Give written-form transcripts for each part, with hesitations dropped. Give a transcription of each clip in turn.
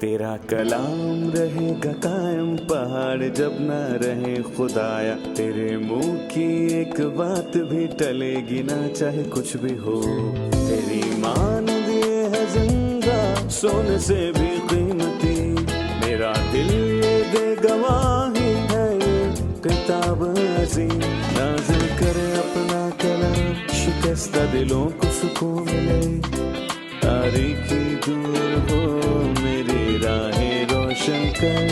تیرا کلام رہے گا قائم پہاڑ جب نہ رہے خدایا، تیرے منہ کی ایک بات بھی ٹلے گی نہ چاہے کچھ بھی ہو، تیری مان دیے ہے زندہ سونے سے بھی قیمتی، میرا دل یہ دے گواہی ہے یہ کتاب عظیم، نازل کرے اپنا کلام شکستہ دلوں کو سکون ملے، تاریکی دور ہو میری راہیں روشن کر،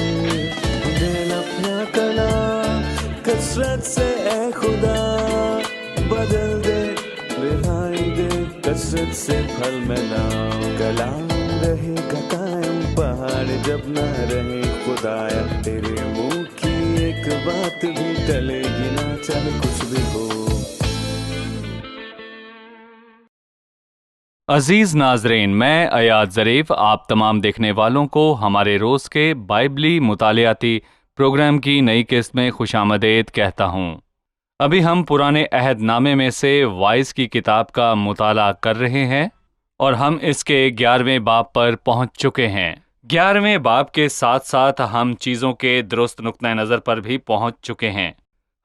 دل اپنا کلام کثرت سے اے خدا بدل دے، رہائی دے کثرت سے پھل ملا، کلام رہے گا قائم پہاڑ جب نہ رہے خدایا، تیرے منہ کی ایک بات بھی ٹلے گی نہ چاہے کچھ بھی ہو۔ عزیز ناظرین، میں ایاد ظریف آپ تمام دیکھنے والوں کو ہمارے روز کے بائبلی مطالعاتی پروگرام کی نئی قسط میں خوش آمدید کہتا ہوں۔ ابھی ہم پرانے عہد نامے میں سے وائز کی کتاب کا مطالعہ کر رہے ہیں اور ہم اس کے 11ویں باب پر پہنچ چکے ہیں۔ 11ویں باب کے ساتھ ساتھ ہم چیزوں کے درست نقطۂ نظر پر بھی پہنچ چکے ہیں۔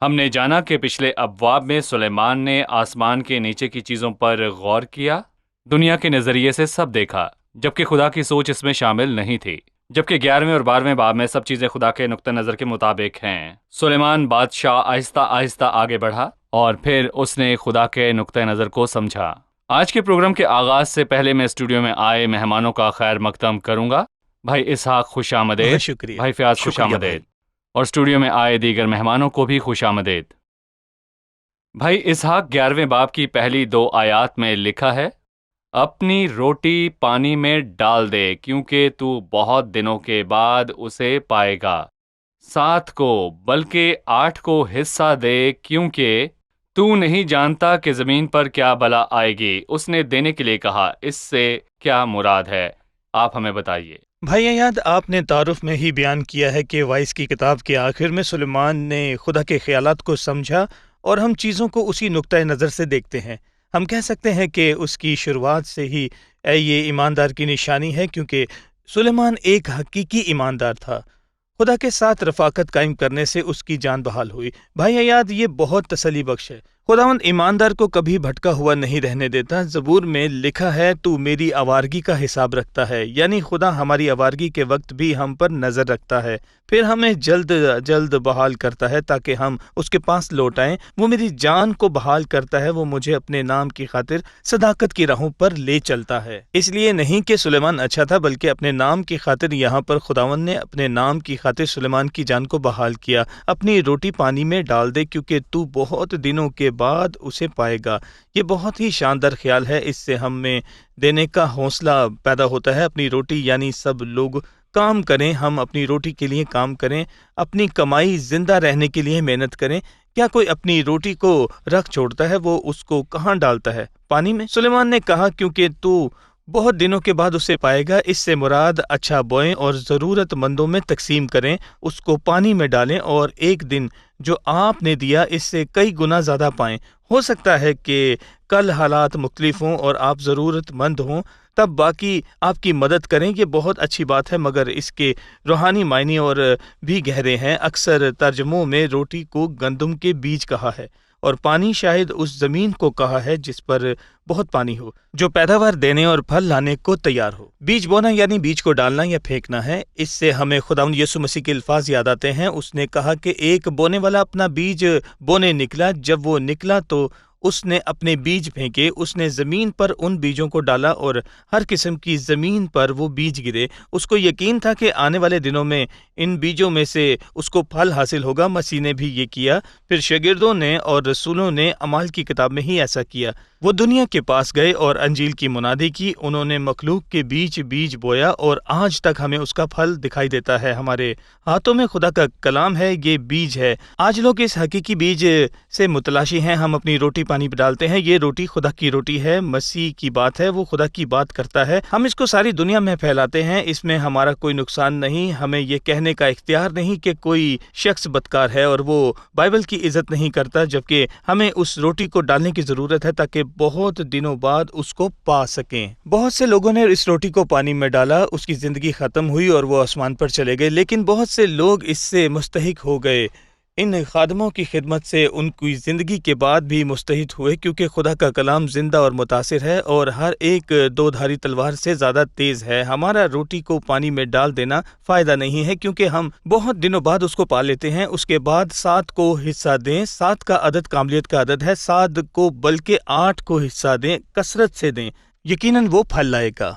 ہم نے جانا کہ پچھلے ابواب میں سلیمان نے آسمان کے نیچے کی چیزوں پر غور کیا، دنیا کے نظریے سے سب دیکھا، جبکہ خدا کی سوچ اس میں شامل نہیں تھی، جبکہ 11ویں اور 12ویں باب میں سب چیزیں خدا کے نقطۂ نظر کے مطابق ہیں۔ سلیمان بادشاہ آہستہ آہستہ آگے بڑھا اور پھر اس نے خدا کے نقطۂ نظر کو سمجھا۔ آج کے پروگرام کے آغاز سے پہلے میں اسٹوڈیو میں آئے مہمانوں کا خیر مقدم کروں گا۔ بھائی اسحاق خوش آمدید، شکریہ بھائی فیاض خوش آمدید، اور اسٹوڈیو میں آئے دیگر مہمانوں کو بھی خوش آمدید۔ بھائی اسحاق 11ویں باب کی پہلی 2 آیات میں لکھا ہے، اپنی روٹی پانی میں ڈال دے کیونکہ تو بہت دنوں کے بعد اسے پائے گا، 7 کو بلکہ 8 کو حصہ دے کیونکہ تو نہیں جانتا کہ زمین پر کیا بلا آئے گی۔ اس نے دینے کے لیے کہا، اس سے کیا مراد ہے؟ آپ ہمیں بتائیے۔ بھائی ایاد، آپ نے تعارف میں ہی بیان کیا ہے کہ وائس کی کتاب کے آخر میں سلیمان نے خدا کے خیالات کو سمجھا اور ہم چیزوں کو اسی نقطۂ نظر سے دیکھتے ہیں۔ ہم کہہ سکتے ہیں کہ اس کی شروعات سے ہی یہ ایماندار کی نشانی ہے، کیونکہ سلیمان ایک حقیقی ایماندار تھا۔ خدا کے ساتھ رفاقت قائم کرنے سے اس کی جان بحال ہوئی۔ بھائی ایاد، یہ بہت تسلی بخش ہے۔ خداوند ایماندار کو کبھی بھٹکا ہوا نہیں رہنے دیتا۔ زبور میں لکھا ہے، تو میری آوارگی کا حساب رکھتا ہے، یعنی خدا ہماری آوارگی کے وقت بھی ہم پر نظر رکھتا ہے، پھر ہمیں جلد بحال کرتا ہے تاکہ ہم اس کے پاس لوٹ آئیں۔ وہ میری جان کو بحال کرتا ہے، وہ مجھے اپنے نام کی خاطر صداقت کی راہوں پر لے چلتا ہے۔ اس لیے نہیں کہ سلیمان اچھا تھا، بلکہ اپنے نام کی خاطر یہاں پر خداوند نے اپنے نام کی خاطر سلیمان کی جان کو بحال کیا۔ اپنی روٹی پانی میں ڈال دے کیونکہ تو بہت دنوں کے بعد اسے پائے گا۔ یہ بہت ہی شاندار خیال ہے، اس سے ہمیں دینے کا حوصلہ پیدا ہوتا ہے۔ اپنی روٹی یعنی سب لوگ کام کریں، ہم اپنی روٹی کے لیے کام کریں، اپنی کمائی زندہ رہنے کے لیے محنت کریں۔ کیا کوئی اپنی روٹی کو رکھ چھوڑتا ہے؟ وہ اس کو کہاں ڈالتا ہے؟ پانی میں۔ سلیمان نے کہا، کیونکہ تو بہت دنوں کے بعد اسے پائے گا۔ اس سے مراد اچھا بوئیں اور ضرورت مندوں میں تقسیم کریں، اس کو پانی میں ڈالیں اور ایک دن جو آپ نے دیا اس سے کئی گنا زیادہ پائیں۔ ہو سکتا ہے کہ کل حالات مختلف ہوں اور آپ ضرورت مند ہوں، تب باقی آپ کی مدد کریں۔ یہ بہت اچھی بات ہے، مگر اس کے روحانی معنی اور بھی گہرے ہیں۔ اکثر ترجموں میں روٹی کو گندم کے بیج کہا ہے اور پانی شاید اس زمین کو کہا ہے جس پر بہت پانی ہو، جو پیداوار دینے اور پھل لانے کو تیار ہو۔ بیج بونا یعنی بیج کو ڈالنا یا پھینکنا ہے۔ اس سے ہمیں خداوند یسوع مسیح کے الفاظ یاد آتے ہیں۔ اس نے کہا کہ ایک بونے والا اپنا بیج بونے نکلا، جب وہ نکلا تو اس نے اپنے بیج پھینکے، اس نے زمین پر ان بیجوں کو ڈالا اور ہر قسم کی زمین پر وہ بیج گرے۔ اس کو یقین تھا کہ آنے والے دنوں میں ان بیجوں میں سے اس کو پھل حاصل ہوگا۔ مسیح نے بھی یہ کیا، پھر شاگردوں نے اور رسولوں نے اعمال کی کتاب میں ہی ایسا کیا۔ وہ دنیا کے پاس گئے اور انجیل کی منادی کی، انہوں نے مخلوق کے بیج بویا اور آج تک ہمیں اس کا پھل دکھائی دیتا ہے۔ ہمارے ہاتھوں میں خدا کا کلام ہے، یہ بیج ہے۔ آج لوگ اس حقیقی بیج سے متلاشی ہیں۔ ہم اپنی روٹی پانی پہ ڈالتے ہیں، یہ روٹی خدا کی روٹی ہے، مسیح کی بات ہے، وہ خدا کی بات کرتا ہے، ہم اس کو ساری دنیا میں پھیلاتے ہیں، اس میں ہمارا کوئی نقصان نہیں، ہمیں یہ کہنے کا اختیار نہیں کہ کوئی شخص بدکار ہے اور وہ بائبل کی عزت نہیں کرتا، جبکہ ہمیں اس روٹی کو ڈالنے کی ضرورت ہے تاکہ بہت دنوں بعد اس کو پا سکیں۔ بہت سے لوگوں نے اس روٹی کو پانی میں ڈالا، اس کی زندگی ختم ہوئی اور وہ آسمان پر چلے گئے، لیکن بہت سے لوگ اس سے مستحق ہو گئے۔ ان خادموں کی خدمت سے ان کی زندگی کے بعد بھی مستحق ہوئے، کیونکہ خدا کا کلام زندہ اور متاثر ہے اور ہر ایک دو دھاری تلوار سے زیادہ تیز ہے۔ ہمارا روٹی کو پانی میں ڈال دینا فائدہ نہیں ہے، کیونکہ ہم بہت دنوں بعد اس کو پا لیتے ہیں۔ اس کے بعد 7 کو حصہ دیں، 7 کا عدد کاملیت کا عدد ہے، 7 کو بلکہ 8 کو حصہ دیں، کثرت سے دیں، یقیناً وہ پھل لائے گا۔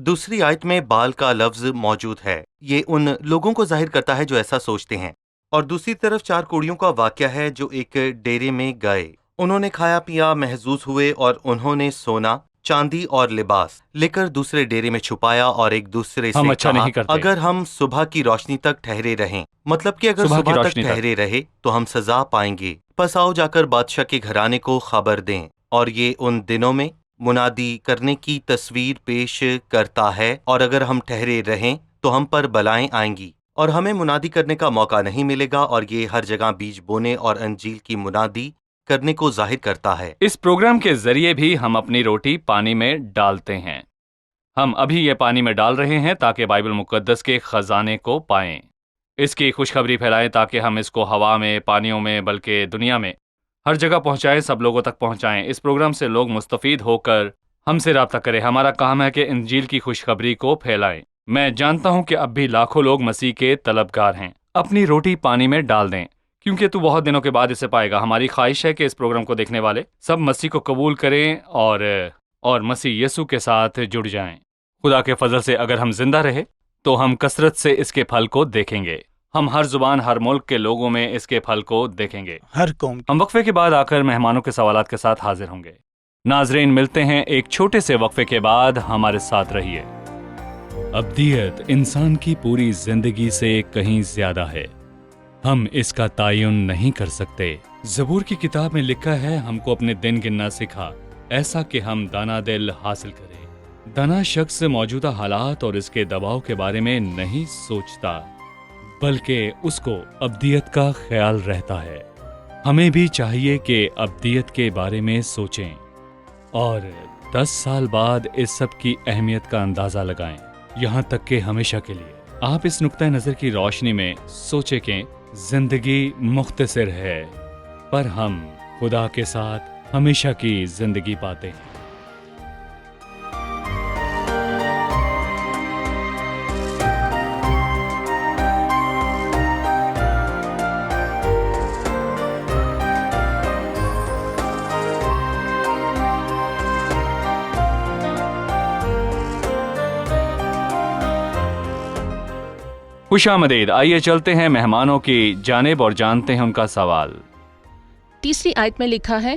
دوسری آیت میں بال کا لفظ موجود ہے، یہ ان لوگوں کو ظاہر کرتا ہے جو ایسا سوچتے ہیں، اور دوسری طرف 4 کوڑیوں کا واقعہ ہے جو ایک ڈیرے میں گئے، انہوں نے کھایا پیا، محظوظ ہوئے، اور انہوں نے سونا، چاندی اور لباس لے کر دوسرے ڈیرے میں چھپایا اور ایک دوسرے سے ہم اچھا کہا، نہیں کرتے۔ اگر ہم صبح کی روشنی تک ٹھہرے رہیں، مطلب کہ اگر صبح کی صبح تک روشنی تک۔ ٹھہرے رہے تو ہم سزا پائیں گے، پس آؤ جا کر بادشاہ کے گھرانے کو خبر دیں۔ اور یہ ان دنوں میں منادی کرنے کی تصویر پیش کرتا ہے، اور اگر ہم ٹھہرے رہیں تو ہم پر بلائیں آئیں گی اور ہمیں منادی کرنے کا موقع نہیں ملے گا، اور یہ ہر جگہ بیج بونے اور انجیل کی منادی کرنے کو ظاہر کرتا ہے۔ اس پروگرام کے ذریعے بھی ہم اپنی روٹی پانی میں ڈالتے ہیں۔ ہم ابھی یہ پانی میں ڈال رہے ہیں تاکہ بائبل مقدس کے خزانے کو پائیں، اس کی خوشخبری پھیلائیں تاکہ ہم اس کو ہوا میں، پانیوں میں، بلکہ دنیا میں ہر جگہ پہنچائیں، سب لوگوں تک پہنچائیں۔ اس پروگرام سے لوگ مستفید ہو کر ہم سے رابطہ کریں۔ ہمارا کام ہے کہ انجیل کی خوشخبری کو پھیلائیں۔ میں جانتا ہوں کہ اب بھی لاکھوں لوگ مسیح کے طلبگار ہیں۔ اپنی روٹی پانی میں ڈال دیں، کیونکہ تو بہت دنوں کے بعد اسے پائے گا۔ ہماری خواہش ہے کہ اس پروگرام کو دیکھنے والے سب مسیح کو قبول کریں اور مسیح یسوع کے ساتھ جڑ جائیں۔ خدا کے فضل سے اگر ہم زندہ رہے تو ہم کثرت سے اس کے پھل کو دیکھیں گے۔ ہم ہر زبان، ہر ملک کے لوگوں میں اس کے پھل کو دیکھیں گے۔ ہر قوم ہم وقفے کے بعد آ کر مہمانوں کے سوالات کے ساتھ حاضر ہوں گے۔ ناظرین، ملتے ہیں ایک چھوٹے سے وقفے کے بعد، ہمارے ساتھ رہیے۔ ابدیت انسان کی پوری زندگی سے کہیں زیادہ ہے، ہم اس کا تعین نہیں کر سکتے۔ زبور کی کتاب میں لکھا ہے، ہم کو اپنے دن گننا سکھا، ایسا کہ ہم دانا دل حاصل کریں۔ دانا شخص موجودہ حالات اور اس کے دباؤ کے بارے میں نہیں سوچتا، بلکہ اس کو ابدیت کا خیال رہتا ہے۔ ہمیں بھی چاہیے کہ ابدیت کے بارے میں سوچیں اور 10 سال بعد اس سب کی اہمیت کا اندازہ لگائیں، یہاں تک کہ ہمیشہ کے لیے۔ آپ اس نقطۂ نظر کی روشنی میں سوچیں کہ زندگی مختصر ہے، پر ہم خدا کے ساتھ ہمیشہ کی زندگی پاتے ہیں۔ خوش آمدید، آئیے چلتے ہیں مہمانوں کی جانب اور جانتے ہیں ان کا سوال۔ تیسری آیت میں لکھا ہے،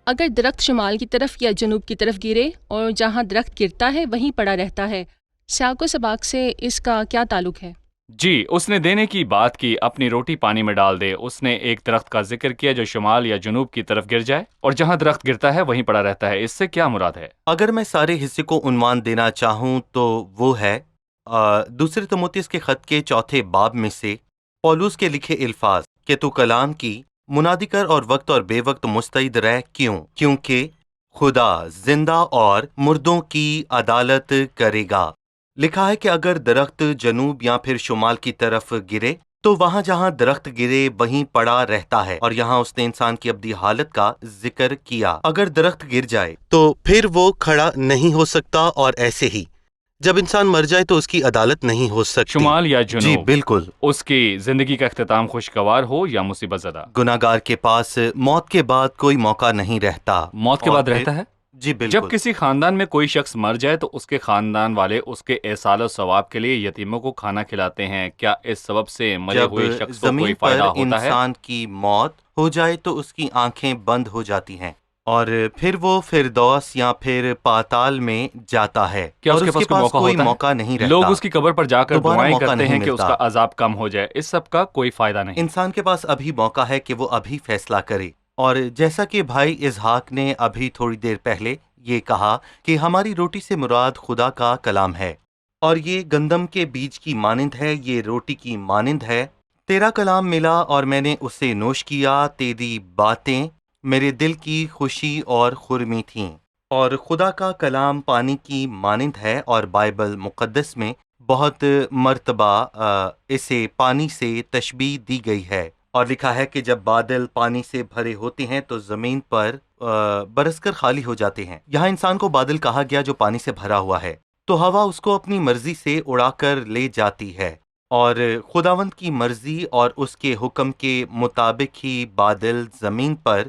اگر درخت شمال کی طرف یا جنوب کی طرف گرے اور جہاں درخت گرتا ہے وہیں پڑا رہتا ہے، سیاق و سباق سے اس کا کیا تعلق ہے؟ جی، اس نے دینے کی بات کی، اپنی روٹی پانی میں ڈال دے۔ اس نے ایک درخت کا ذکر کیا جو شمال یا جنوب کی طرف گر جائے اور جہاں درخت گرتا ہے وہیں پڑا رہتا ہے۔ اس سے کیا مراد ہے؟ اگر میں سارے حصے کو عنوان دینا چاہوں تو وہ ہے دوسرے تموتیس کے خط کے 4 باب میں سے پولس کے لکھے الفاظ کہ تو کلام کی منادی کر اور وقت اور بے وقت مستعد رہ۔ کیونکہ خدا زندہ اور مردوں کی عدالت کرے گا۔ لکھا ہے کہ اگر درخت جنوب یا پھر شمال کی طرف گرے تو وہاں جہاں درخت گرے وہیں پڑا رہتا ہے، اور یہاں اس نے انسان کی ابدی حالت کا ذکر کیا۔ اگر درخت گر جائے تو پھر وہ کھڑا نہیں ہو سکتا، اور ایسے ہی جب انسان مر جائے تو اس کی عدالت نہیں ہو سکتی۔ شمال یا جنوب، جی بالکل۔ اس کی زندگی کا اختتام خوشگوار ہو یا مصیبت زدہ، گناہگار کے پاس موت کے بعد کوئی موقع نہیں رہتا۔ موت کے بعد رہتا ہے؟ جی بالکل۔ جب کسی خاندان میں کوئی شخص مر جائے تو اس کے خاندان والے اس کے ایصال و ثواب کے لیے یتیموں کو کھانا کھلاتے ہیں۔ کیا اس سبب سے مرے ہوئے شخص کو کوئی زمین پر فائدہ ہوتا ہے؟ انسان کی موت ہو جائے تو اس کی آنکھیں بند ہو جاتی ہیں، اور پھر وہ فردوس یا پھر پاتال میں جاتا ہے، کیا اور اس کے پاس کوئی موقع نہیں رہتا۔ لوگ اس کی قبر پر جا کر دوبارہ دعائیں موقع کرتے نہیں ہیں کہ اس ملتا۔ کا عذاب کم ہو جائے۔ اس سب کا کوئی فائدہ نہیں۔ انسان کے پاس ابھی موقع ہے کہ وہ ابھی فیصلہ کرے اور جیسا کہ بھائی اسحاق نے ابھی تھوڑی دیر پہلے یہ کہا کہ ہماری روٹی سے مراد خدا کا کلام ہے، اور یہ گندم کے بیج کی مانند ہے، یہ روٹی کی مانند ہے۔ تیرا کلام ملا اور میں نے اسے نوش کیا، تیری باتیں میرے دل کی خوشی اور خرمی تھیں۔ اور خدا کا کلام پانی کی مانند ہے، اور بائبل مقدس میں بہت مرتبہ اسے پانی سے تشبیہ دی گئی ہے، اور لکھا ہے کہ جب بادل پانی سے بھرے ہوتے ہیں تو زمین پر برس کر خالی ہو جاتے ہیں۔ یہاں انسان کو بادل کہا گیا جو پانی سے بھرا ہوا ہے، تو ہوا اس کو اپنی مرضی سے اڑا کر لے جاتی ہے، اور خداوند کی مرضی اور اس کے حکم کے مطابق ہی بادل زمین پر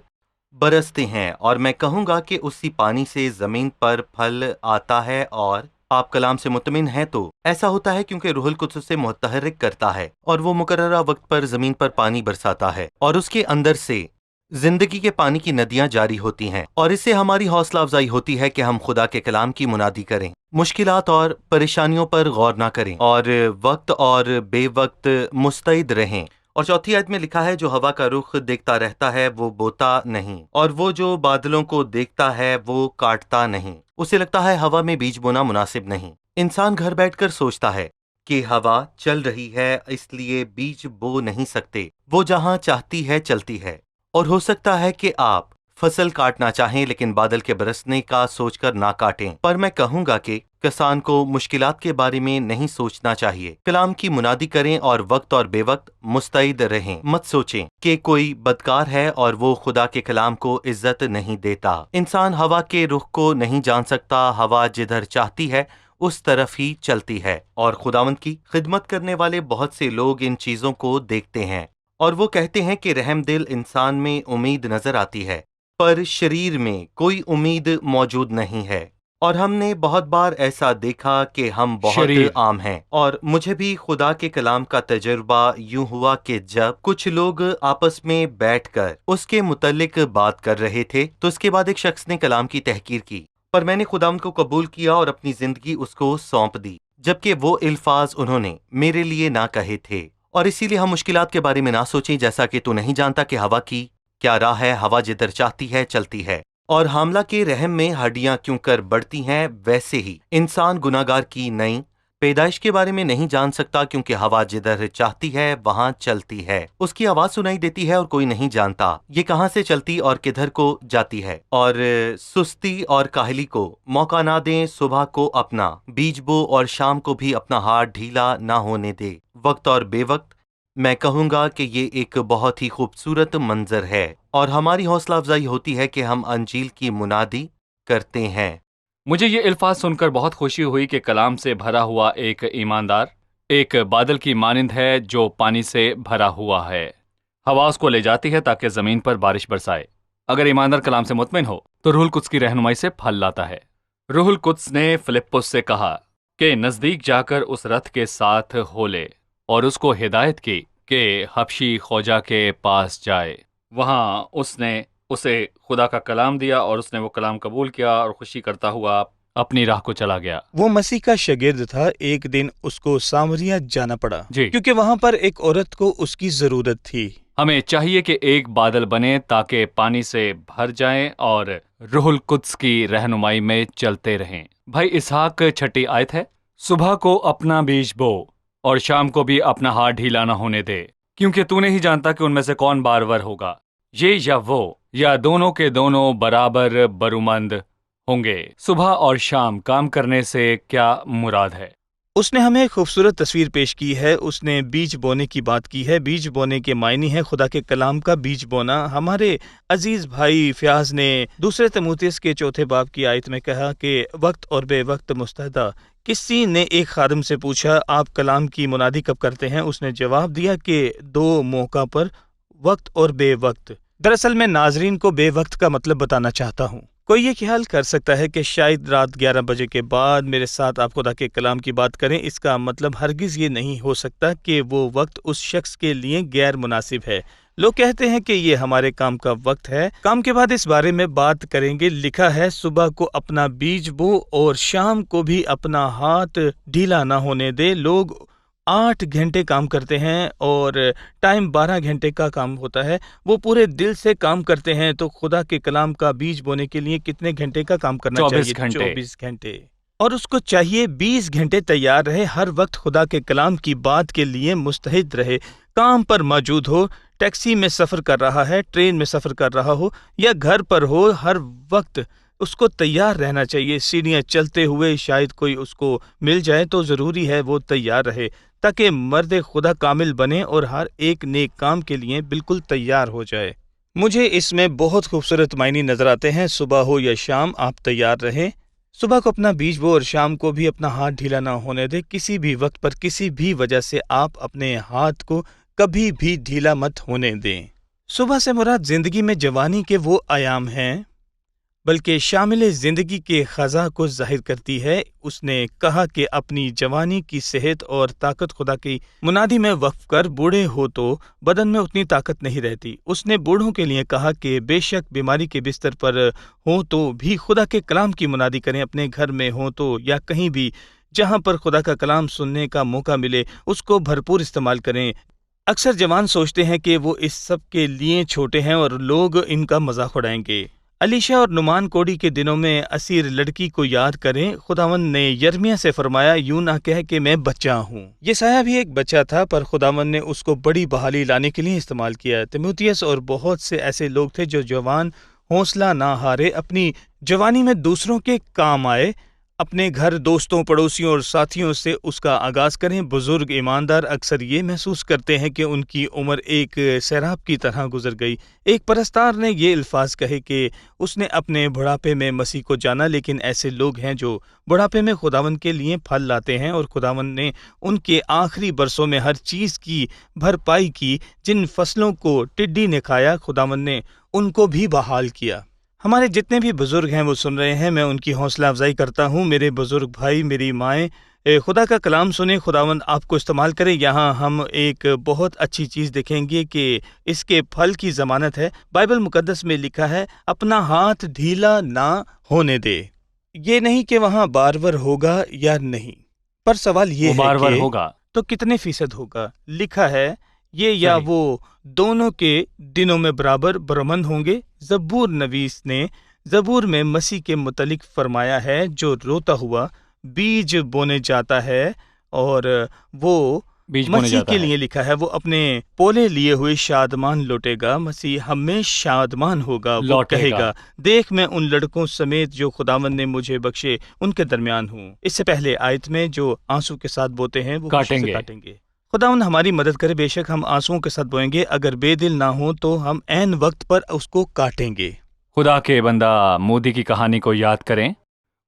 برستے ہیں، اور میں کہوں گا کہ اسی پانی سے زمین پر پھل آتا ہے۔ اور آپ کلام سے مطمئن ہیں تو ایسا ہوتا ہے کیونکہ روح القدس اسے متحرک کرتا ہے، اور وہ مقررہ وقت پر زمین پر پانی برساتا ہے، اور اس کے اندر سے زندگی کے پانی کی ندیاں جاری ہوتی ہیں، اور اس سے ہماری حوصلہ افزائی ہوتی ہے کہ ہم خدا کے کلام کی منادی کریں، مشکلات اور پریشانیوں پر غور نہ کریں، اور وقت اور بے وقت مستعد رہیں۔ اور چوتھی آیت میں لکھا ہے، جو ہوا کا رخ دیکھتا رہتا ہے وہ بوتا نہیں، اور وہ جو بادلوں کو دیکھتا ہے وہ کاٹتا نہیں، اسے لگتا ہے ہوا میں بیج بونا مناسب نہیں۔ انسان گھر بیٹھ کر سوچتا ہے کہ ہوا چل رہی ہے اس لیے بیج بو نہیں سکتے، وہ جہاں چاہتی ہے چلتی ہے، اور ہو سکتا ہے کہ آپ فصل کاٹنا چاہیں لیکن بادل کے برسنے کا سوچ کر نہ کاٹیں۔ پر میں کہوں گا کہ کسان کو مشکلات کے بارے میں نہیں سوچنا چاہیے، کلام کی منادی کریں اور وقت اور بے وقت مستعد رہیں۔ مت سوچیں کہ کوئی بدکار ہے اور وہ خدا کے کلام کو عزت نہیں دیتا۔ انسان ہوا کے رخ کو نہیں جان سکتا، ہوا جدھر چاہتی ہے اس طرف ہی چلتی ہے، اور خداوند کی خدمت کرنے والے بہت سے لوگ ان چیزوں کو دیکھتے ہیں، اور وہ کہتے ہیں کہ رحم دل انسان میں امید نظر آتی ہے، پر شریر میں کوئی امید موجود نہیں ہے۔ اور ہم نے بہت بار ایسا دیکھا کہ ہم بہت عام ہیں، اور مجھے بھی خدا کے کلام کا تجربہ یوں ہوا کہ جب کچھ لوگ آپس میں بیٹھ کر اس کے متعلق بات کر رہے تھے تو اس کے بعد ایک شخص نے کلام کی تحقیر کی، پر میں نے خداوند کو قبول کیا اور اپنی زندگی اس کو سونپ دی، جبکہ وہ الفاظ انہوں نے میرے لیے نہ کہے تھے۔ اور اسی لیے ہم مشکلات کے بارے میں نہ سوچیں، جیسا کہ تو نہیں جانتا کہ ہوا کی کیا راہ ہے، ہوا جدھر چاہتی ہے چلتی ہے۔ اور حاملہ کے رحم میں ہڈیاں کیوں کر بڑھتی ہیں، ویسے ہی انسان گناہگار کی نئی پیدائش کے بارے میں نہیں جان سکتا، کیونکہ ہوا جدھر چاہتی ہے وہاں چلتی ہے، اس کی آواز سنائی دیتی ہے اور کوئی نہیں جانتا یہ کہاں سے چلتی اور کدھر کو جاتی ہے۔ اور سستی اور کاہلی کو موقع نہ دیں، صبح کو اپنا بیج بو اور شام کو بھی اپنا ہاتھ ڈھیلا نہ ہونے دے۔ وقت اور بے وقت، میں کہوں گا کہ یہ ایک بہت ہی خوبصورت منظر ہے، اور ہماری حوصلہ افزائی ہوتی ہے کہ ہم انجیل کی منادی کرتے ہیں۔ مجھے یہ الفاظ سن کر بہت خوشی ہوئی کہ کلام سے بھرا ہوا ایک ایماندار ایک بادل کی مانند ہے جو پانی سے بھرا ہوا ہے۔ ہوا اس کو لے جاتی ہے تاکہ زمین پر بارش برسائے۔ اگر ایماندار کلام سے مطمئن ہو تو روح القدس کی رہنمائی سے پھل لاتا ہے۔ روح القدس نے فلپس سے کہا کہ نزدیک جا کر اس رتھ کے ساتھ ہو لے، اور اس کو ہدایت کی کہ حبشی خوجہ کے پاس جائے۔ وہاں اس نے اسے خدا کا کلام دیا، اور اس نے وہ کلام قبول کیا اور خوشی کرتا ہوا اپنی راہ کو چلا گیا۔ وہ مسیح کا شاگرد تھا۔ ایک دن اس کو سامریا جانا پڑا کیونکہ وہاں پر ایک عورت کو اس کی ضرورت تھی۔ ہمیں چاہیے کہ ایک بادل بنے تاکہ پانی سے بھر جائیں اور روح القدس کی رہنمائی میں چلتے رہیں۔ بھائی اسحاق 6 آیت ہے، صبح کو اپنا بیج بو اور شام کو بھی اپنا ہاتھ ڈھیلا نہ ہونے دے، کیونکہ تو نہیں جانتا کہ ان میں سے کون بارور ہوگا، یہ یا وہ، یا دونوں کے دونوں برابر برومند ہوں گے۔ صبح اور شام کام کرنے سے کیا مراد ہے؟ اس نے ہمیں خوبصورت تصویر پیش کی ہے۔ اس نے بیج بونے کی بات کی ہے۔ بیج بونے کے معنی ہے خدا کے کلام کا بیج بونا۔ ہمارے عزیز بھائی فیاض نے 2 تیموتھیوس کے 4 باب کی آیت میں کہا کہ وقت اور بے وقت مستعدہ۔ کسی نے ایک خادم سے پوچھا، آپ کلام کی منادی کب کرتے ہیں؟ اس نے جواب دیا کہ 2 موقع پر، وقت اور بے وقت۔ دراصل میں ناظرین کو بے وقت کا مطلب بتانا چاہتا ہوں۔ کوئی یہ خیال کر سکتا ہے کہ شاید رات 11 بجے کے بعد میرے ساتھ آپ خدا کے کلام کی بات کریں۔ اس کا مطلب ہرگز یہ نہیں ہو سکتا کہ وہ وقت اس شخص کے لیے غیر مناسب ہے۔ لوگ کہتے ہیں کہ یہ ہمارے کام کا وقت ہے۔ کام کے بعد اس بارے میں بات کریں گے۔ لکھا ہے، صبح کو اپنا بیج بو اور شام کو بھی اپنا ہاتھ ڈھیلا نہ ہونے دے۔ لوگ 8 گھنٹے کام کرتے ہیں اور ٹائم 12 گھنٹے کا کام ہوتا ہے، وہ پورے دل سے کام کرتے ہیں، تو خدا کے کلام کا بیج بونے کے لیے کتنے گھنٹے کا کام کرنا 24 چاہیے؟ گھنٹے 24 گھنٹے۔ اور اس کو چاہیے 20 گھنٹے تیار رہے، ہر وقت خدا کے کلام کی بات کے لیے مستعد رہے، کام پر موجود ہو، ٹیکسی میں سفر کر رہا ہے، ٹرین میں سفر کر رہا ہو یا گھر پر ہو، ہر وقت اس کو تیار رہنا چاہیے۔ سیڑھیاں چلتے ہوئے شاید کوئی اس کو مل جائے تو ضروری ہے وہ تیار رہے، تاکہ مرد خدا کامل بنے اور ہر ایک نیک کام کے لیے بالکل تیار ہو جائے۔ مجھے اس میں بہت خوبصورت معنی نظر آتے ہیں، صبح ہو یا شام آپ تیار رہیں۔ صبح کو اپنا بیج بو اور شام کو بھی اپنا ہاتھ ڈھیلا نہ ہونے دے۔ کسی بھی وقت پر کسی بھی وجہ سے آپ اپنے ہاتھ کو کبھی بھی ڈھیلا مت ہونے دیں۔ صبح سے مراد زندگی میں جوانی کے وہ ایام ہیں بلکہ شامل زندگی کے خزاں کو ظاہر کرتی ہے۔ اس نے کہا کہ اپنی جوانی کی صحت اور طاقت خدا کی منادی میں وقف کر بوڑھے ہو تو بدن میں اتنی طاقت نہیں رہتی۔ اس نے بوڑھوں کے لیے کہا کہ بے شک بیماری کے بستر پر ہوں تو بھی خدا کے کلام کی منادی کریں، اپنے گھر میں ہوں تو یا کہیں بھی جہاں پر خدا کا کلام سننے کا موقع ملے اس کو بھرپور استعمال کریں۔ اکثر جوان سوچتے ہیں کہ وہ اس سب کے لیے چھوٹے ہیں اور لوگ ان کا مذاق اڑائیں گے۔ علیشا اور نعمان کوڑی کے دنوں میں اسیر لڑکی کو یاد کریں۔ خداوند نے یرمیہ سے فرمایا، یوں نہ کہہ کہ میں بچہ ہوں۔ یسایہ بھی ایک بچہ تھا، پر خداوند نے اس کو بڑی بحالی لانے کے لیے استعمال کیا۔ تیموتھیوس اور بہت سے ایسے لوگ تھے جو جوان حوصلہ نہ ہارے، اپنی جوانی میں دوسروں کے کام آئے، اپنے گھر، دوستوں، پڑوسیوں اور ساتھیوں سے اس کا آغاز کریں۔ بزرگ ایماندار اکثر یہ محسوس کرتے ہیں کہ ان کی عمر ایک سیراب کی طرح گزر گئی۔ ایک پرستار نے یہ الفاظ کہے کہ اس نے اپنے بڑھاپے میں مسیح کو جانا، لیکن ایسے لوگ ہیں جو بڑھاپے میں خداوند کے لیے پھل لاتے ہیں اور خداوند نے ان کے آخری برسوں میں ہر چیز کی بھرپائی کی۔ جن فصلوں کو ٹڈی نے کھایا، خداوند نے ان کو بھی بحال کیا۔ ہمارے جتنے بھی بزرگ ہیں وہ سن رہے ہیں، میں ان کی حوصلہ افزائی کرتا ہوں۔ میرے بزرگ بھائی، میری مائیں، خدا کا کلام سنیں، خداوند آپ کو استعمال کرے۔ یہاں ہم ایک بہت اچھی چیز دیکھیں گے کہ اس کے پھل کی ضمانت ہے۔ بائبل مقدس میں لکھا ہے، اپنا ہاتھ ڈھیلا نہ ہونے دے۔ یہ نہیں کہ وہاں بارور ہوگا یا نہیں، پر سوال یہ ہے بار کہ ہوگا تو کتنے فیصد ہوگا؟ لکھا ہے یہ یا صحیح۔ وہ دونوں کے دنوں میں برابر برمند ہوں گے۔ زبور نویس نے زبور میں مسیح کے متعلق فرمایا ہے، جو روتا ہوا بیج بونے جاتا ہے، اور وہ بیج بونے مسیح جاتا کے ہے۔ لیے لکھا ہے، وہ اپنے پولے لیے ہوئے شادمان لوٹے گا۔ مسیح ہمیشہ شادمان ہوگا، وہ لوٹے کہے گا۔ گا، دیکھ میں ان لڑکوں سمیت جو خداوند نے مجھے بخشے ان کے درمیان ہوں۔ اس سے پہلے آیت میں جو آنسو کے ساتھ بوتے ہیں وہ خوشی کاٹیں سے گے۔ کاٹیں گے۔ خداوند ہماری مدد کرے۔ بے شک ہم آنسوؤں کے ساتھ بوئیں گے، اگر بے دل نہ ہوں تو ہم عین وقت پر اس کو کاٹیں گے۔ خدا کے بندہ مودی کی کہانی کو یاد کریں۔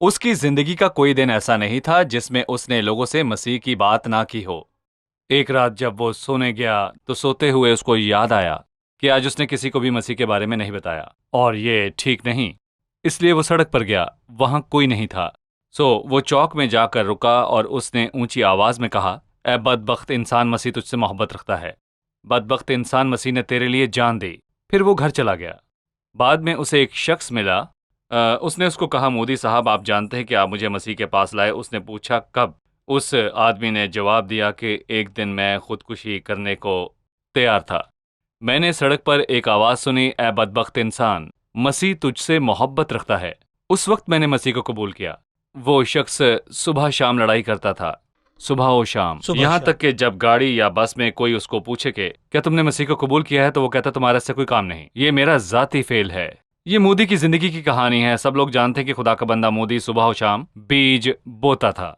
اس کی زندگی کا کوئی دن ایسا نہیں تھا جس میں اس نے لوگوں سے مسیح کی بات نہ کی ہو۔ ایک رات جب وہ سونے گیا تو سوتے ہوئے اس کو یاد آیا کہ آج اس نے کسی کو بھی مسیح کے بارے میں نہیں بتایا، اور یہ ٹھیک نہیں۔ اس لیے وہ سڑک پر گیا، وہاں کوئی نہیں تھا۔ وہ چوک میں جا کر رکا اور اس نے اونچی آواز میں کہا، اے بدبخت انسان، مسیح تجھ سے محبت رکھتا ہے۔ بدبخت انسان، مسیح نے تیرے لیے جان دی۔ پھر وہ گھر چلا گیا۔ بعد میں اسے ایک شخص ملا۔ اس نے اس کو کہا، مودی صاحب، آپ جانتے ہیں کہ آپ مجھے مسیح کے پاس لائے۔ اس نے پوچھا، کب؟ اس آدمی نے جواب دیا کہ ایک دن میں خودکشی کرنے کو تیار تھا۔ میں نے سڑک پر ایک آواز سنی، اے بدبخت انسان، مسیح تجھ سے محبت رکھتا ہے۔ اس وقت میں نے مسیح کو قبول کیا۔ وہ شخص صبح شام لڑائی کرتا تھا، صبح و شام، یہاں تک کہ جب گاڑی یا بس میں کوئی اس کو پوچھے کہ کیا تم نے مسیح کو قبول کیا ہے تو وہ کہتا تمہارا اس سے کوئی کام نہیں، یہ میرا ذاتی فعل ہے۔ یہ مودی کی زندگی کی کہانی ہے۔ سب لوگ جانتے ہیں کہ خدا کا بندہ مودی صبح و شام بیج بوتا تھا۔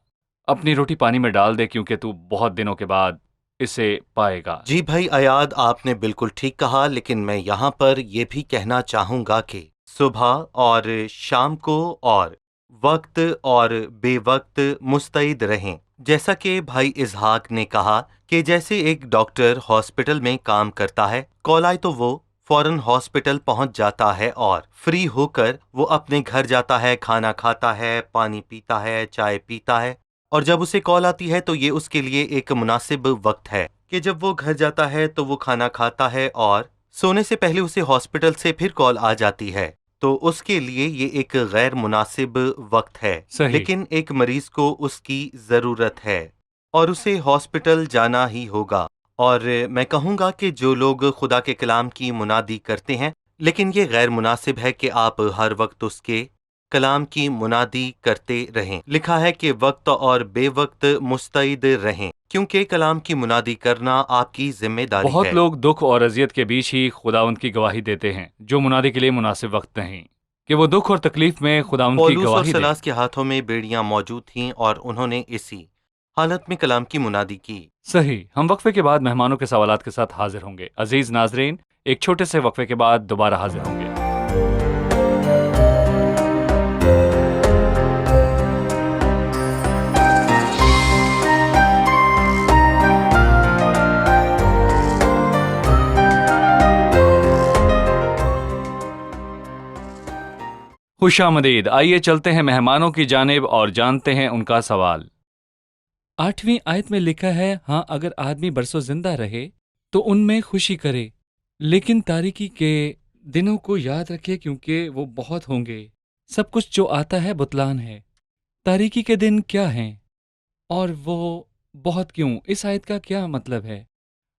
اپنی روٹی پانی میں ڈال دے، کیونکہ تو بہت دنوں کے بعد اسے پائے گا۔ جی بھائی ایاد، آپ نے بالکل ٹھیک کہا، لیکن میں یہاں پر یہ بھی کہنا چاہوں گا کہ صبح اور شام کو اور وقت اور بے وقت مستعد رہیں۔ جیسا کہ بھائی اسحاق نے کہا کہ جیسے ایک ڈاکٹر ہاسپٹل میں کام کرتا ہے، کال آئے تو وہ فوراً ہاسپٹل پہنچ جاتا ہے اور فری ہو کر وہ اپنے گھر جاتا ہے، کھانا کھاتا ہے، پانی پیتا ہے، چائے پیتا ہے، اور جب اسے کال آتی ہے تو یہ اس کے لیے ایک مناسب وقت ہے کہ جب وہ گھر جاتا ہے تو وہ کھانا کھاتا ہے، اور سونے سے پہلے اسے ہاسپٹل سے پھر کال آ جاتی ہے تو اس کے لیے یہ ایک غیر مناسب وقت ہے۔ صحیح۔ لیکن ایک مریض کو اس کی ضرورت ہے، اور اسے ہاسپٹل جانا ہی ہوگا۔ اور میں کہوں گا کہ جو لوگ خدا کے کلام کی منادی کرتے ہیں، لیکن یہ غیر مناسب ہے کہ آپ ہر وقت اس کے کلام کی منادی کرتے رہیں۔ لکھا ہے کہ وقت اور بے وقت مستعد رہیں، کیونکہ کلام کی منادی کرنا آپ کی ذمہ داری ہے۔ بہت لوگ دکھ اور اذیت کے بیچ ہی خداوند کی گواہی دیتے ہیں، جو منادی کے لیے مناسب وقت نہیں، کہ وہ دکھ اور تکلیف میں خداوند کی پولس اور گواہی دیں۔ سلاس کے ہاتھوں میں بیڑیاں موجود تھیں اور انہوں نے اسی حالت میں کلام کی منادی کی۔ صحیح، ہم وقفے کے بعد مہمانوں کے سوالات کے ساتھ حاضر ہوں گے۔ عزیز ناظرین، ایک چھوٹے سے وقفے کے بعد دوبارہ حاضر ہوں گے۔ خوش آمدید، آئیے چلتے ہیں مہمانوں کی جانب اور جانتے ہیں ان کا سوال۔ 8ویں آیت میں لکھا ہے، ہاں اگر آدمی برسوں زندہ رہے تو ان میں خوشی کرے، لیکن تاریکی کے دنوں کو یاد رکھے کیونکہ وہ بہت ہوں گے۔ سب کچھ جو آتا ہے بتلان ہے۔ تاریکی کے دن کیا ہیں اور وہ بہت کیوں؟ اس آیت کا کیا مطلب ہے؟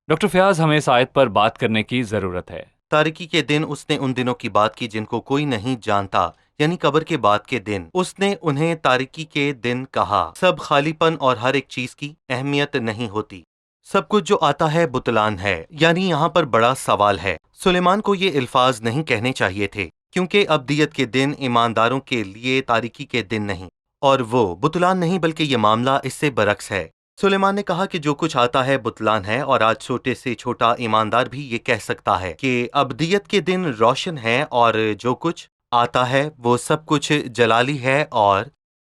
ڈاکٹر فیاض، ہمیں اس آیت پر بات کرنے کی ضرورت ہے۔ تاریکی کے دن، اس نے ان دنوں کی بات کی جن کو کوئی نہیں جانتا، یعنی قبر کے بعد کے دن۔ اس نے انہیں تاریکی کے دن کہا۔ سب خالی پن اور ہر ایک چیز کی اہمیت نہیں ہوتی۔ سب کچھ جو آتا ہے بتلان ہے، یعنی یہاں پر بڑا سوال ہے۔ سلیمان کو یہ الفاظ نہیں کہنے چاہیے تھے، کیونکہ ابدیت کے دن ایمانداروں کے لیے تاریکی کے دن نہیں، اور وہ بتلان نہیں، بلکہ یہ معاملہ اس سے برعکس ہے۔ سلیمان نے کہا کہ جو کچھ آتا ہے بتلان ہے، اور آج چھوٹے سے چھوٹا ایماندار بھی یہ کہہ سکتا ہے کہ ابدیت کے دن روشن ہے، اور جو کچھ آتا ہے وہ سب کچھ جلالی ہے، اور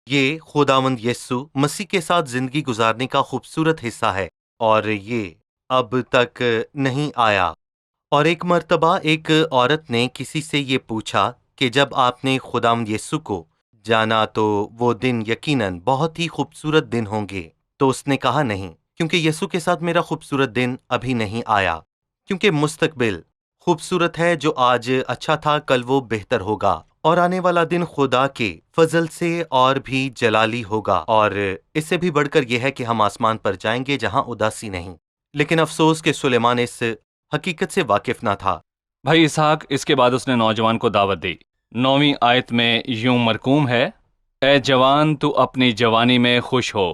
یہ خداوند یسوع مسیح کے ساتھ زندگی گزارنے کا خوبصورت حصہ ہے، اور یہ اب تک نہیں آیا۔ اور ایک مرتبہ ایک عورت نے کسی سے یہ پوچھا کہ جب آپ نے خداوند یسوع کو جانا تو وہ دن یقیناً بہت ہی خوبصورت دن ہوں گے، تو اس نے کہا نہیں، کیونکہ یسوع کے ساتھ میرا خوبصورت دن ابھی نہیں آیا، کیونکہ مستقبل خوبصورت ہے۔ جو آج اچھا تھا کل وہ بہتر ہوگا، اور آنے والا دن خدا کے فضل سے اور بھی جلالی ہوگا، اور اس سے بھی بڑھ کر یہ ہے کہ ہم آسمان پر جائیں گے جہاں اداسی نہیں۔ لیکن افسوس کہ سلیمان اس حقیقت سے واقف نہ تھا۔ بھائی اسحاق، اس کے بعد اس نے نوجوان کو دعوت دی۔ 9ویں آیت میں یوں مرقوم ہے، اے جوان تو اپنی جوانی میں خوش ہو،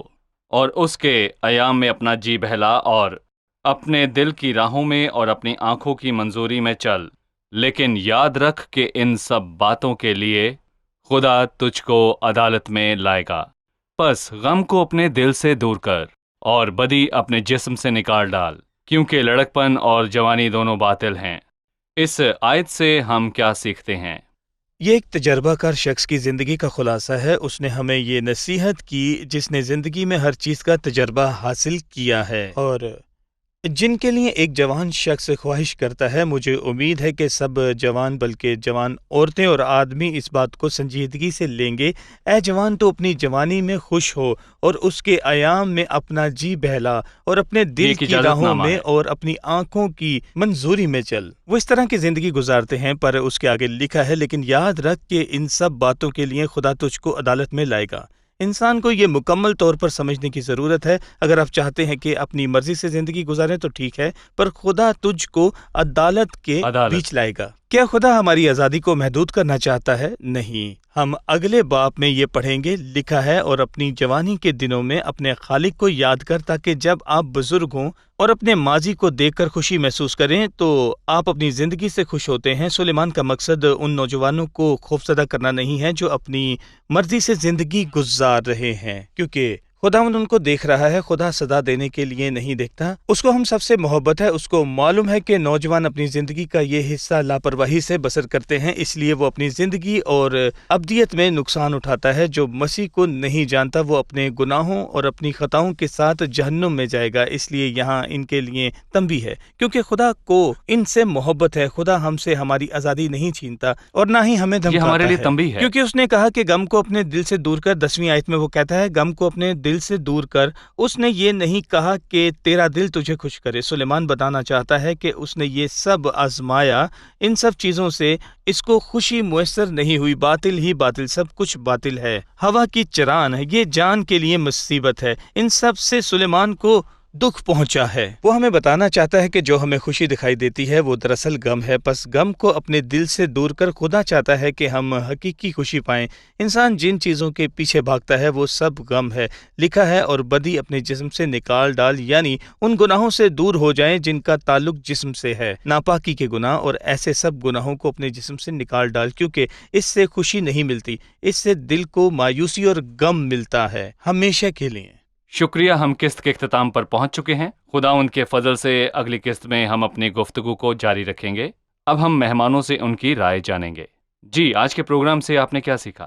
اور اس کے ایام میں اپنا جی بہلا، اور اپنے دل کی راہوں میں اور اپنی آنکھوں کی منظوری میں چل، لیکن یاد رکھ کہ ان سب باتوں کے لیے خدا تجھ کو عدالت میں لائے گا۔ پس غم کو اپنے دل سے دور کر اور بدی اپنے جسم سے نکال ڈال، کیونکہ لڑکپن اور جوانی دونوں باطل ہیں۔ اس آیت سے ہم کیا سیکھتے ہیں؟ یہ ایک تجربہ کار شخص کی زندگی کا خلاصہ ہے۔ اس نے ہمیں یہ نصیحت کی جس نے زندگی میں ہر چیز کا تجربہ حاصل کیا ہے، اور جن کے لیے ایک جوان شخص خواہش کرتا ہے۔ مجھے امید ہے کہ سب جوان، بلکہ جوان عورتیں اور آدمی اس بات کو سنجیدگی سے لیں گے۔ اے جوان تو اپنی جوانی میں خوش ہو، اور اس کے ایام میں اپنا جی بہلا، اور اپنے دل کی راہوں میں اور اپنی آنکھوں کی منظوری میں چل۔ وہ اس طرح کی زندگی گزارتے ہیں، پر اس کے آگے لکھا ہے، لیکن یاد رکھ کہ ان سب باتوں کے لیے خدا تجھ کو عدالت میں لائے گا۔ انسان کو یہ مکمل طور پر سمجھنے کی ضرورت ہے۔ اگر آپ چاہتے ہیں کہ اپنی مرضی سے زندگی گزاریں تو ٹھیک ہے، پر خدا تجھ کو عدالت کے بیچ لائے گا۔ کیا خدا ہماری آزادی کو محدود کرنا چاہتا ہے؟ نہیں۔ ہم اگلے باب میں یہ پڑھیں گے، لکھا ہے، اور اپنی جوانی کے دنوں میں اپنے خالق کو یاد کر، تاکہ جب آپ بزرگ ہوں اور اپنے ماضی کو دیکھ کر خوشی محسوس کریں تو آپ اپنی زندگی سے خوش ہوتے ہیں۔ سلیمان کا مقصد ان نوجوانوں کو خوفزدہ کرنا نہیں ہے جو اپنی مرضی سے زندگی گزار رہے ہیں، کیونکہ خداوند ان کو دیکھ رہا ہے۔ خدا سزا دینے کے لیے نہیں دیکھتا، اس کو ہم سب سے محبت ہے۔ اس کو معلوم ہے کہ نوجوان اپنی زندگی کا یہ حصہ لاپرواہی سے بسر کرتے ہیں، اس لیے وہ اپنی زندگی اور ابدیت میں نقصان اٹھاتا ہے۔ جو مسیح کو نہیں جانتا وہ اپنے گناہوں اور اپنی خطاؤں کے ساتھ جہنم میں جائے گا۔ اس لیے یہاں ان کے لیے تنبیہ ہے، کیونکہ خدا کو ان سے محبت ہے۔ خدا ہم سے ہماری آزادی نہیں چھینتا اور نہ ہی ہمیں دھمکاتا ہمارے لیے تنبیہ ہے، کیونکہ اس نے کہا کہ غم کو اپنے دل سے دور کر۔ 10ویں آیت میں وہ کہتا ہے، غم کو اپنے دل سے دور کر۔ اس نے یہ نہیں کہا کہ تیرا دل تجھے خوش کرے۔ سلیمان بتانا چاہتا ہے کہ اس نے یہ سب آزمایا، ان سب چیزوں سے اس کو خوشی میسر نہیں ہوئی، باطل ہی باطل، سب کچھ باطل ہے، ہوا کی چران ہے، یہ جان کے لیے مصیبت ہے، ان سب سے سلیمان کو دکھ پہنچا ہے۔ وہ ہمیں بتانا چاہتا ہے کہ جو ہمیں خوشی دکھائی دیتی ہے وہ دراصل غم ہے، پس غم کو اپنے دل سے دور کر خدا چاہتا ہے کہ ہم حقیقی خوشی پائیں۔ انسان جن چیزوں کے پیچھے بھاگتا ہے وہ سب غم ہے۔ لکھا ہے اور بدی اپنے جسم سے نکال ڈال، یعنی ان گناہوں سے دور ہو جائیں جن کا تعلق جسم سے ہے، ناپاکی کے گناہ اور ایسے سب گناہوں کو اپنے جسم سے نکال ڈال، کیونکہ اس سے خوشی نہیں ملتی، اس سے دل کو مایوسی اور غم ملتا ہے ہمیشہ کے لیے۔ شکریہ، ہم قسط کے اختتام پر پہنچ چکے ہیں۔ خدا ان کے فضل سے اگلی قسط میں ہم اپنی گفتگو کو جاری رکھیں گے۔ اب ہم مہمانوں سے ان کی رائے جانیں گے۔ جی، آج کے پروگرام سے آپ نے کیا سیکھا؟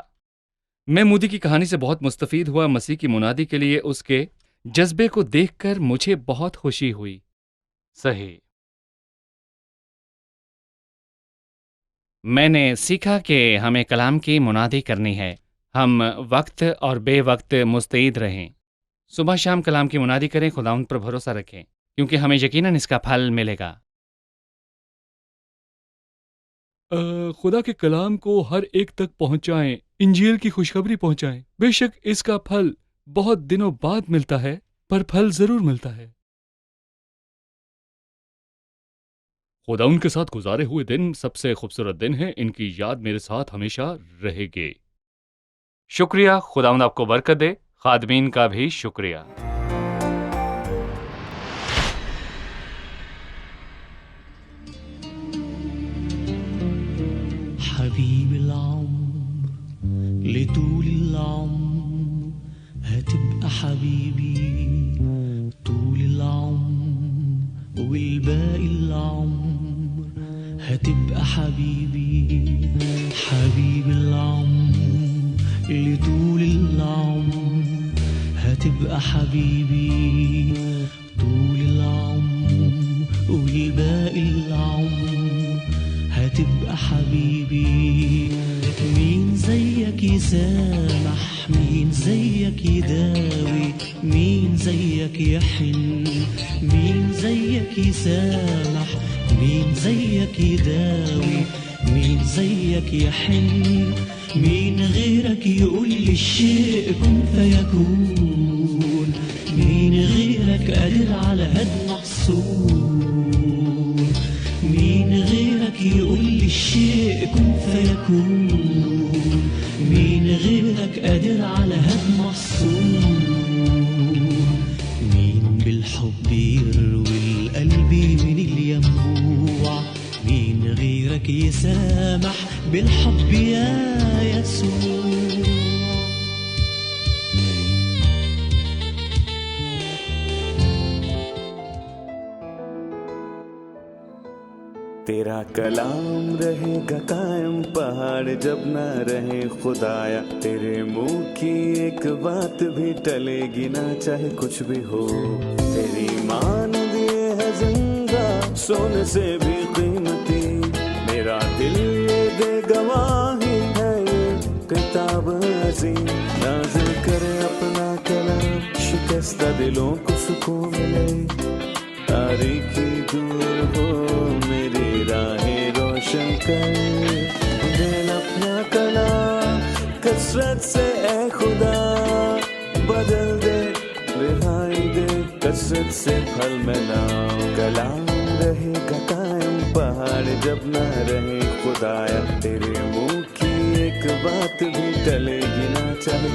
میں مودی کی کہانی سے بہت مستفید ہوا۔ مسیح کی منادی کے لیے اس کے جذبے کو دیکھ کر مجھے بہت خوشی ہوئی۔ صحیح۔ میں نے سیکھا کہ ہمیں کلام کی منادی کرنی ہے، ہم وقت اور بے وقت مستعد رہیں، صبح شام کلام کی منادی کریں، خداوند پر بھروسہ رکھیں، کیونکہ ہمیں یقیناً اس کا پھل ملے گا۔ خدا کے کلام کو ہر ایک تک پہنچائیں، انجیل کی خوشخبری پہنچائیں۔ بے شک اس کا پھل بہت دنوں بعد ملتا ہے، پر پھل ضرور ملتا ہے۔ خدا ان کے ساتھ گزارے ہوئے دن سب سے خوبصورت دن ہیں، ان کی یاد میرے ساتھ ہمیشہ رہے گی۔ شکریہ، خداوند آپ کو برکت دے۔ خادمین کا بھی شکریہ۔ حبيب العمر لطول العمر هتبقى حبيبي طول العمر والباقي العمر هتبقى حبيبي حبيب العمر لطول العمر هتبقى حبيبي طول العمر والباقي العمر هتبقى حبيبي. مين زيك يسامح، مين زيك يداوي، مين زيك يحن، مين زيك يسامح، مين زيك يداوي، مين زيك يحن، مين غيرك يقول للشيء كن فيكون، مين غيرك قادر على هد محصول، مين غيرك يقول للشيء كن فيكون، مين غيرك قادر على هد محصول، مين بالحب يروي القلب من الينبوع، مين غيرك يسامح بالحب يا يسوع. تیرا کلام رہے گا قائم پہاڑ جب نہ رہے خدایا، تیرے منہ کی ایک بات بھی ٹلے گی نہ چاہے کچھ بھی ہو، تیری مان دیے ہے زندہ سونے سے بھی قیمتی، میرا دل یہ دے گواہی ہے یہ کتاب عظیم، نازل کرے اپنا کلام شکستہ دلوں کو سکون ملے، تاریکی دور ہو میری راہیں روشن کر، دل اپنا کلام کثرت سے اے خدا بدل دے، رہائی دے کثرت سے پھل ملاؤ، کلام رہے گا قائم پہاڑ جب نہ رہے خدایا، تیرے منہ کی ایک بات بھی ٹلے گی نہ چاہے